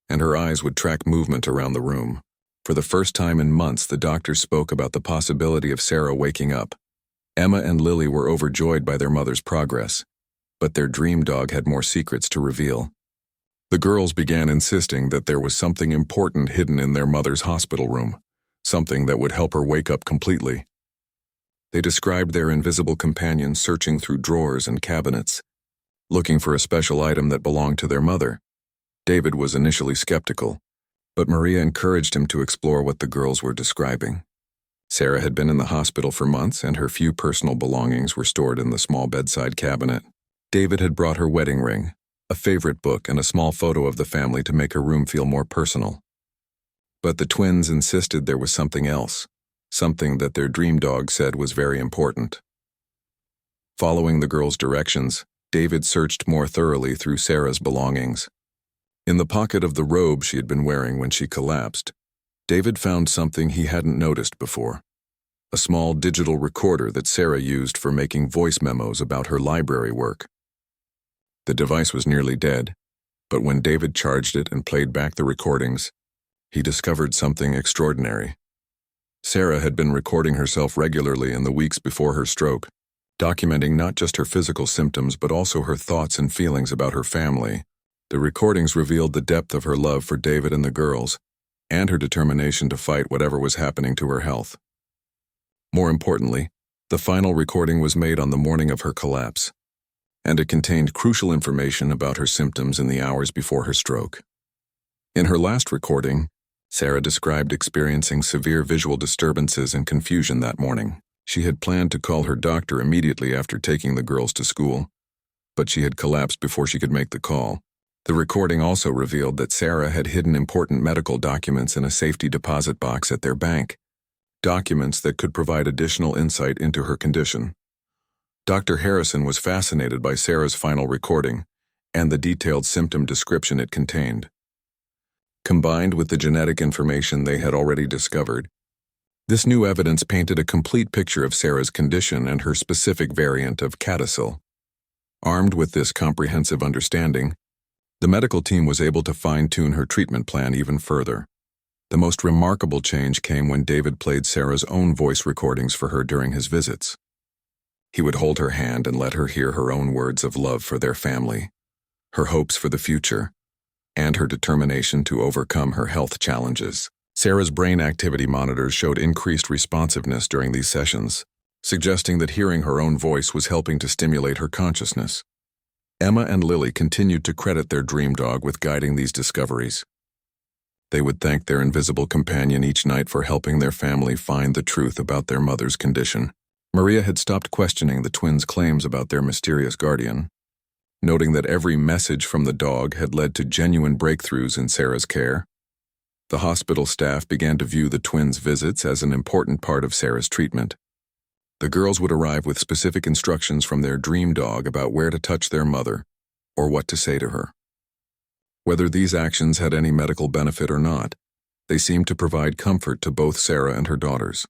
and her eyes would track movement around the room. For the first time in months, the doctors spoke about the possibility of Sarah waking up. Emma and Lily were overjoyed by their mother's progress, but their dream dog had more secrets to reveal. The girls began insisting that there was something important hidden in their mother's hospital room, something that would help her wake up completely. They described their invisible companion searching through drawers and cabinets, looking for a special item that belonged to their mother. David was initially skeptical, but Maria encouraged him to explore what the girls were describing. Sarah had been in the hospital for months, and her few personal belongings were stored in the small bedside cabinet. David had brought her wedding ring, a favorite book, and a small photo of the family to make her room feel more personal. But the twins insisted there was something else, something that their dream dog said was very important. Following the girls' directions, David searched more thoroughly through Sarah's belongings. In the pocket of the robe she had been wearing when she collapsed, David found something he hadn't noticed before: a small digital recorder that Sarah used for making voice memos about her library work. The device was nearly dead, but when David charged it and played back the recordings, he discovered something extraordinary. Sarah had been recording herself regularly in the weeks before her stroke, documenting not just her physical symptoms but also her thoughts and feelings about her family. The recordings revealed the depth of her love for David and the girls, and her determination to fight whatever was happening to her health. More importantly, the final recording was made on the morning of her collapse, and it contained crucial information about her symptoms in the hours before her stroke. In her last recording, Sarah described experiencing severe visual disturbances and confusion that morning. She had planned to call her doctor immediately after taking the girls to school, but she had collapsed before she could make the call. The recording also revealed that Sarah had hidden important medical documents in a safety deposit box at their bank, documents that could provide additional insight into her condition. Dr. Harrison was fascinated by Sarah's final recording and the detailed symptom description it contained. Combined with the genetic information they had already discovered, this new evidence painted a complete picture of Sarah's condition and her specific variant of CADASIL. Armed with this comprehensive understanding, the medical team was able to fine-tune her treatment plan even further. The most remarkable change came when David played Sarah's own voice recordings for her during his visits. He would hold her hand and let her hear her own words of love for their family, her hopes for the future, and her determination to overcome her health challenges. Sarah's brain activity monitors showed increased responsiveness during these sessions, suggesting that hearing her own voice was helping to stimulate her consciousness. Emma and Lily continued to credit their dream dog with guiding these discoveries. They would thank their invisible companion each night for helping their family find the truth about their mother's condition. Maria had stopped questioning the twins' claims about their mysterious guardian, noting that every message from the dog had led to genuine breakthroughs in Sarah's care. The hospital staff began to view the twins' visits as an important part of Sarah's treatment. The girls would arrive with specific instructions from their dream dog about where to touch their mother or what to say to her. Whether these actions had any medical benefit or not, they seemed to provide comfort to both Sarah and her daughters.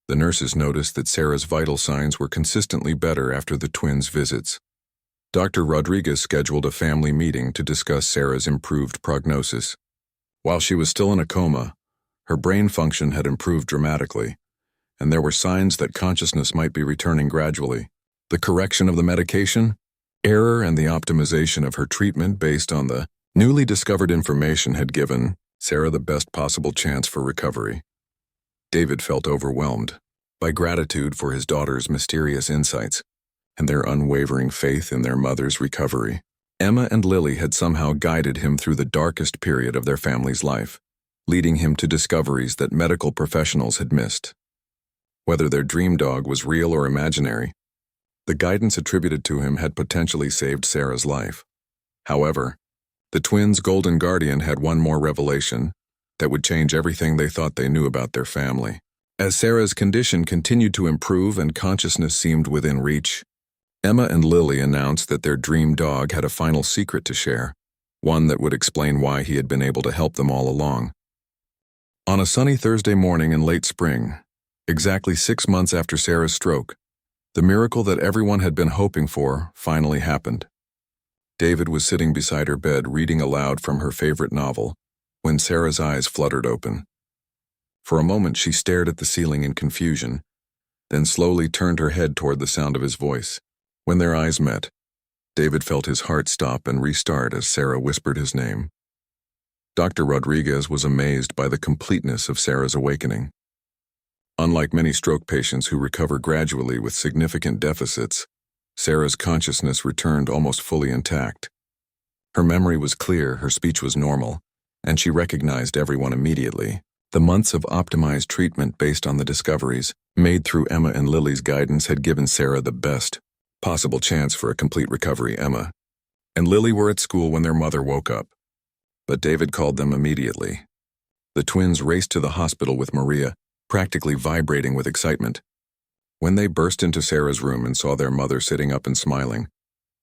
The nurses noticed that Sarah's vital signs were consistently better after the twins' visits. Dr. Rodriguez scheduled a family meeting to discuss Sarah's improved prognosis. While she was still in a coma, her brain function had improved dramatically, and there were signs that consciousness might be returning gradually. The correction of the medication, error, and the optimization of her treatment based on the newly discovered information had given Sarah the best possible chance for recovery. David felt overwhelmed by gratitude for his daughter's mysterious insights and their unwavering faith in their mother's recovery. Emma and Lily had somehow guided him through the darkest period of their family's life, leading him to discoveries that medical professionals had missed. Whether their dream dog was real or imaginary, the guidance attributed to him had potentially saved Sarah's life. However, the twins' golden guardian had one more revelation that would change everything they thought they knew about their family. As Sarah's condition continued to improve and consciousness seemed within reach, Emma and Lily announced that their dream dog had a final secret to share, one that would explain why he had been able to help them all along. On a sunny Thursday morning in late spring, exactly 6 months after Sarah's stroke, the miracle that everyone had been hoping for finally happened. David was sitting beside her bed reading aloud from her favorite novel when Sarah's eyes fluttered open. For a moment she stared at the ceiling in confusion, then slowly turned her head toward the sound of his voice. When their eyes met, David felt his heart stop and restart as Sarah whispered his name. Dr. Rodriguez was amazed by the completeness of Sarah's awakening. Unlike many stroke patients who recover gradually with significant deficits, Sarah's consciousness returned almost fully intact. Her memory was clear, her speech was normal, and she recognized everyone immediately. The months of optimized treatment based on the discoveries made through Emma and Lily's guidance had given Sarah the best possible chance for a complete recovery. Emma and Lily were at school when their mother woke up, but David called them immediately. The twins raced to the hospital with Maria, practically vibrating with excitement. When they burst into Sarah's room and saw their mother sitting up and smiling,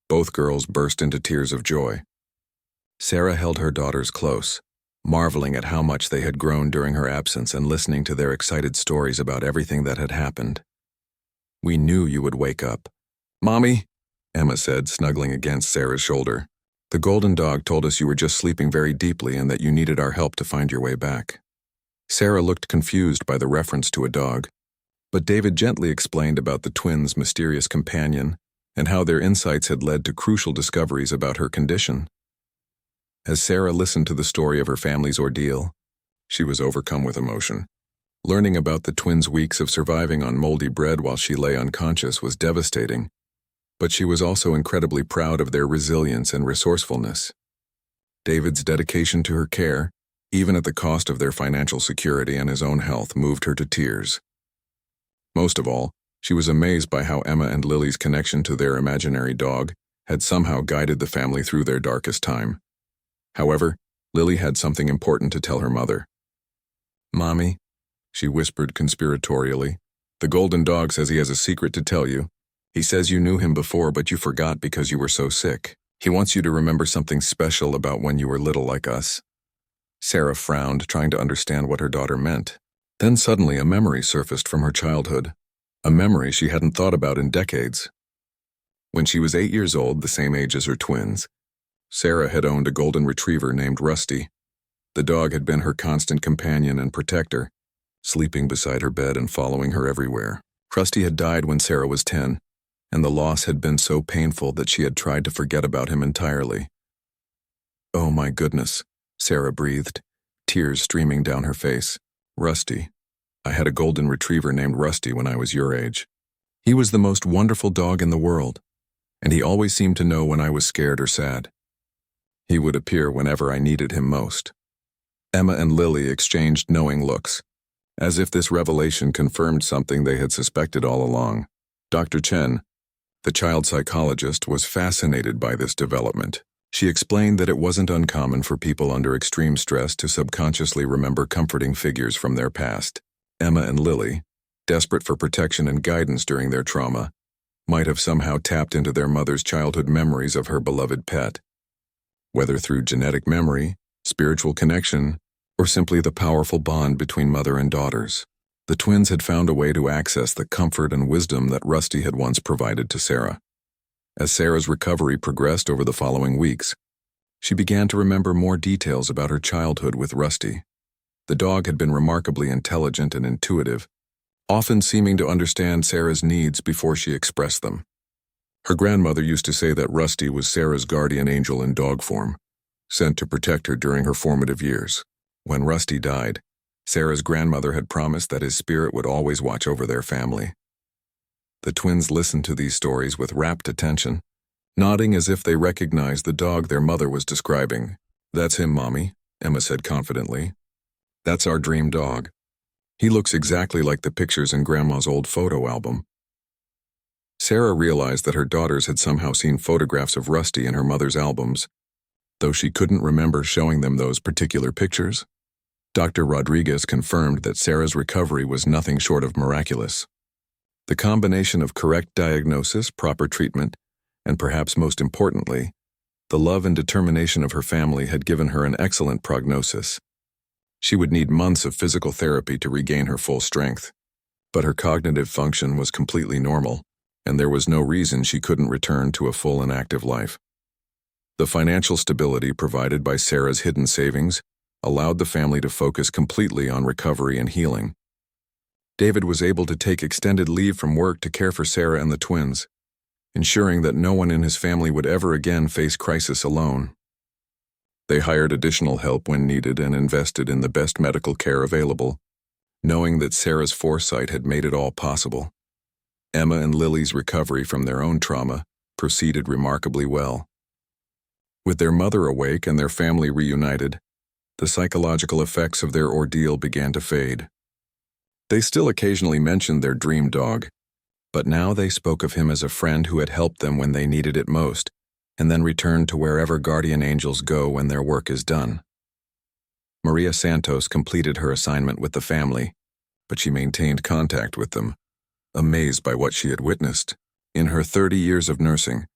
both girls burst into tears of joy. Sarah held her daughters close, marveling at how much they had grown during her absence and listening to their excited stories about everything that had happened. "We knew you would wake up, Mommy," Emma said, snuggling against Sarah's shoulder. "The golden dog told us you were just sleeping very deeply and that you needed our help to find your way back." Sarah looked confused by the reference to a dog, but David gently explained about the twins' mysterious companion and how their insights had led to crucial discoveries about her condition. As Sarah listened to the story of her family's ordeal, she was overcome with emotion. Learning about the twins' weeks of surviving on moldy bread while she lay unconscious was devastating, but she was also incredibly proud of their resilience and resourcefulness. David's dedication to her care, even at the cost of their financial security and his own health, moved her to tears. Most of all, she was amazed by how Emma and Lily's connection to their imaginary dog had somehow guided the family through their darkest time. However, Lily had something important to tell her mother. "Mommy," she whispered conspiratorially, "the golden dog says he has a secret to tell you. He says you knew him before, but you forgot because you were so sick. He wants you to remember something special about when you were little like us." Sarah frowned, trying to understand what her daughter meant. Then suddenly a memory surfaced from her childhood, a memory she hadn't thought about in decades. When she was 8 years old, the same age as her twins, Sarah had owned a golden retriever named Rusty. The dog had been her constant companion and protector, sleeping beside her bed and following her everywhere. Rusty had died when Sarah was 10, and the loss had been so painful that she had tried to forget about him entirely. "Oh my goodness," Sarah breathed, tears streaming down her face. "Rusty. I had a golden retriever named Rusty when I was your age. He was the most wonderful dog in the world, and he always seemed to know when I was scared or sad. He would appear whenever I needed him most." Emma and Lily exchanged knowing looks, as if this revelation confirmed something they had suspected all along. Dr. Chen, the child psychologist, was fascinated by this development. She explained that it wasn't uncommon for people under extreme stress to subconsciously remember comforting figures from their past. Emma and Lily, desperate for protection and guidance during their trauma, might have somehow tapped into their mother's childhood memories of her beloved pet. Whether through genetic memory, spiritual connection, or simply the powerful bond between mother and daughters, the twins had found a way to access the comfort and wisdom that Rusty had once provided to Sarah. As Sarah's recovery progressed over the following weeks, she began to remember more details about her childhood with Rusty. The dog had been remarkably intelligent and intuitive, often seeming to understand Sarah's needs before she expressed them. Her grandmother used to say that Rusty was Sarah's guardian angel in dog form, sent to protect her during her formative years. When Rusty died, Sarah's grandmother had promised that his spirit would always watch over their family. The twins listened to these stories with rapt attention, nodding as if they recognized the dog their mother was describing. "That's him, Mommy," Emma said confidently. "That's our dream dog. He looks exactly like the pictures in Grandma's old photo album." Sarah realized that her daughters had somehow seen photographs of Rusty in her mother's albums, though she couldn't remember showing them those particular pictures. Dr. Rodriguez confirmed that Sarah's recovery was nothing short of miraculous. The combination of correct diagnosis, proper treatment, and perhaps most importantly, the love and determination of her family had given her an excellent prognosis. She would need months of physical therapy to regain her full strength, but her cognitive function was completely normal, and there was no reason she couldn't return to a full and active life. The financial stability provided by Sarah's hidden savings allowed the family to focus completely on recovery and healing. David was able to take extended leave from work to care for Sarah and the twins, ensuring that no one in his family would ever again face crisis alone. They hired additional help when needed and invested in the best medical care available, knowing that Sarah's foresight had made it all possible. Emma and Lily's recovery from their own trauma proceeded remarkably well. With their mother awake and their family reunited, the psychological effects of their ordeal began to fade. They still occasionally mentioned their dream dog, but now they spoke of him as a friend who had helped them when they needed it most, and then returned to wherever guardian angels go when their work is done. Maria Santos completed her assignment with the family, but she maintained contact with them, amazed by what she had witnessed. In her 30 years of nursing,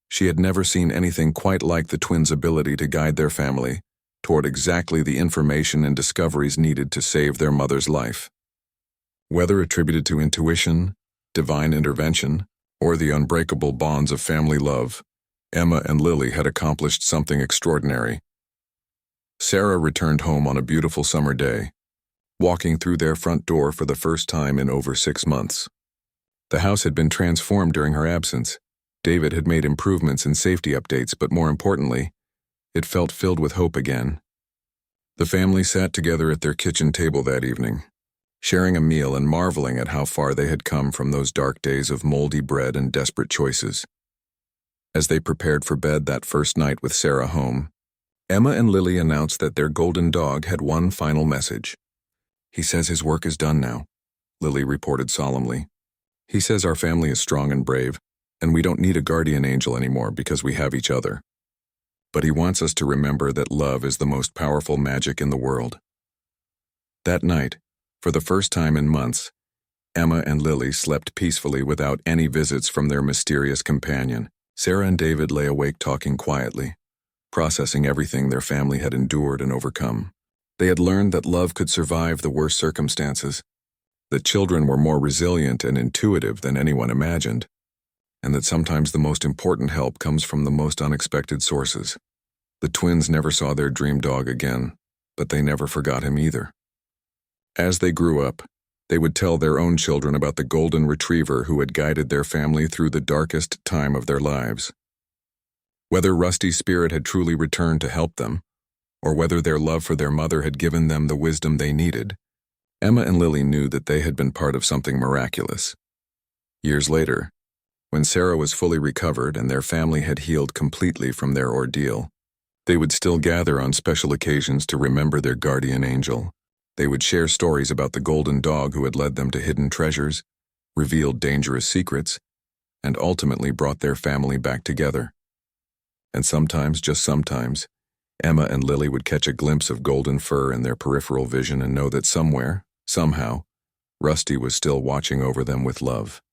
she had never seen anything quite like the twins' ability to guide their family toward exactly the information and discoveries needed to save their mother's life. Whether attributed to intuition, divine intervention, or the unbreakable bonds of family love, Emma and Lily had accomplished something extraordinary. Sarah returned home on a beautiful summer day, walking through their front door for the first time in over 6 months. The house had been transformed during her absence. David had made improvements and safety updates, but more importantly, it felt filled with hope again. The family sat together at their kitchen table that evening, sharing a meal and marveling at how far they had come from those dark days of moldy bread and desperate choices. As they prepared for bed that first night with Sarah home, Emma and Lily announced that their golden dog had one final message. "He says his work is done now," Lily reported solemnly. "He says our family is strong and brave, and we don't need a guardian angel anymore because we have each other. But he wants us to remember that love is the most powerful magic in the world." That night, for the first time in months, Emma and Lily slept peacefully without any visits from their mysterious companion. Sarah and David lay awake talking quietly, processing everything their family had endured and overcome. They had learned that love could survive the worst circumstances, that children were more resilient and intuitive than anyone imagined, and that sometimes the most important help comes from the most unexpected sources. The twins never saw their dream dog again, but they never forgot him either. As they grew up, they would tell their own children about the golden retriever who had guided their family through the darkest time of their lives. Whether Rusty's spirit had truly returned to help them, or whether their love for their mother had given them the wisdom they needed, Emma and Lily knew that they had been part of something miraculous. Years later, when Sarah was fully recovered and their family had healed completely from their ordeal, they would still gather on special occasions to remember their guardian angel. They would share stories about the golden dog who had led them to hidden treasures, revealed dangerous secrets, and ultimately brought their family back together. And sometimes, just sometimes, Emma and Lily would catch a glimpse of golden fur in their peripheral vision and know that somewhere, somehow, Rusty was still watching over them with love.